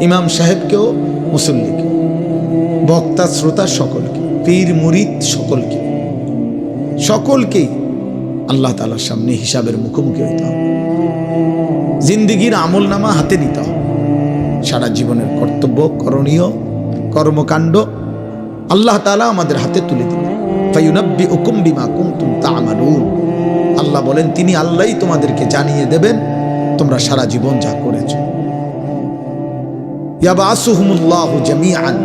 ইমাম সাহেবকেও, মুসল্লিকে, বক্তা শ্রোতা সকলকে, পীর মুরিদ সকলকে, সকলকেই আল্লাহ তাআলার সামনে হিসাবের মুখোমুখি হইতে হবে। জিন্দিগির আমল নামা হাতে নিতে হবে। সারা জীবনের কর্তব্য, করণীয় কর্মকাণ্ড আল্লাহ তাআলা আমাদের হাতে তুলে দিবেন। ফায়ুনাব্বিউকুম বিমা কুনতুম তা'মালুন। আল্লাহ বলেন তিনি আল্লাহই তোমাদেরকে জানিয়ে দেবেন তোমরা সারা জীবন যা করেছো। ইয়াবাসুহুমুল্লাহু জামিআন।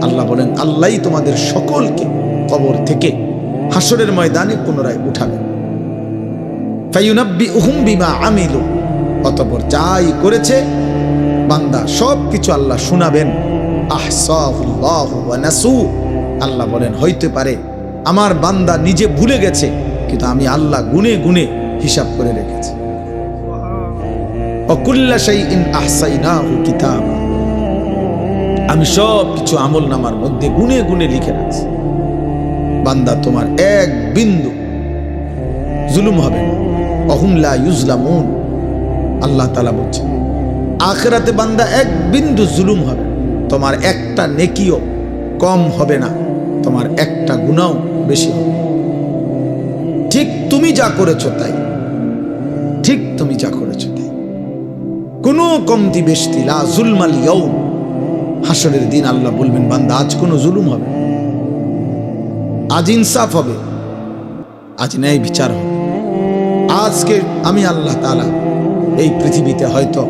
আল্লাহ বলেন আল্লাহই তোমাদের সকলকে কবর থেকে হাসরের ময়দানে পুনরায় উঠাবেন। ফায়ুনাব্বিউহুম বিমা আমিলু। অতঃপর যাই করেছে বান্দা সব কিছু আল্লাহ শোনাবেন। আহসাহুল্লাহু ওয়া নাসু। আল্লাহ বলেন হইতে পারে আমার বান্দা নিজে ভুলে গেছে, কিন্তু আমি আল্লাহ গুনে গুনে হিসাব করে রেখেছি। ওয়াকুল্লা শাইইন আহসাইনাহু কিতাবা। আমি সব কিছু আমল নামার মধ্যে গুনে গুনে লিখে রাখছি। বান্দা তোমার এক বিন্দু জুলুম হবে না। ওয়াহুম লা ইউজলামুন। আল্লাহ তাআলা বলছেন আখিরাতে বান্দা এক বিন্দু জুলুম হবে না। তোমার একটা নেকিও কম হবে না, তোমার একটা গুনাহও বেশি হবে। ঠিক তুমি যা করেছো তাই, ঠিক তুমি যা করেছো তাই, কোনো কমতি বেশি লা যুলমাল ইয়াউম। হাসরের দিন আল্লাহ বলবেন বান্দা আজ কোনো জুলুম হবে, আজ ইনসাফ হবে, আজ ন্যায় বিচার হবে। আজকে আমি আল্লাহ তাআলা এই পৃথিবীতে হয়তো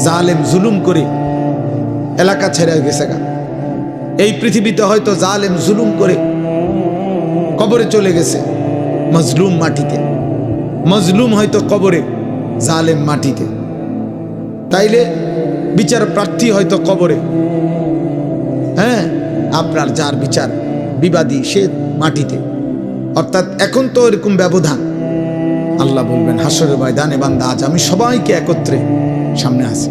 জালেম জুলুম করে এলাকা ছেড়ে গেছে গা, এই পৃথিবীতে হয়তো জালেম জুলুম করে কবরে চলে গেছে, মজলুম মাটিতে, মজলুম হয়তো কবরে, জালেম মাটিতে। তাইলে বিচার প্রার্থী হয়তো কবরে, হ্যাঁ, আপনার যার বিচার বিবাদী সে মাটিতে। অর্থাৎ এখন তো এরকম ব্যবধান। আল্লাহ বলবেন হাসরের ময়দানে বান্দা আজ আমি সবাইকে একত্রে সামনে আসি।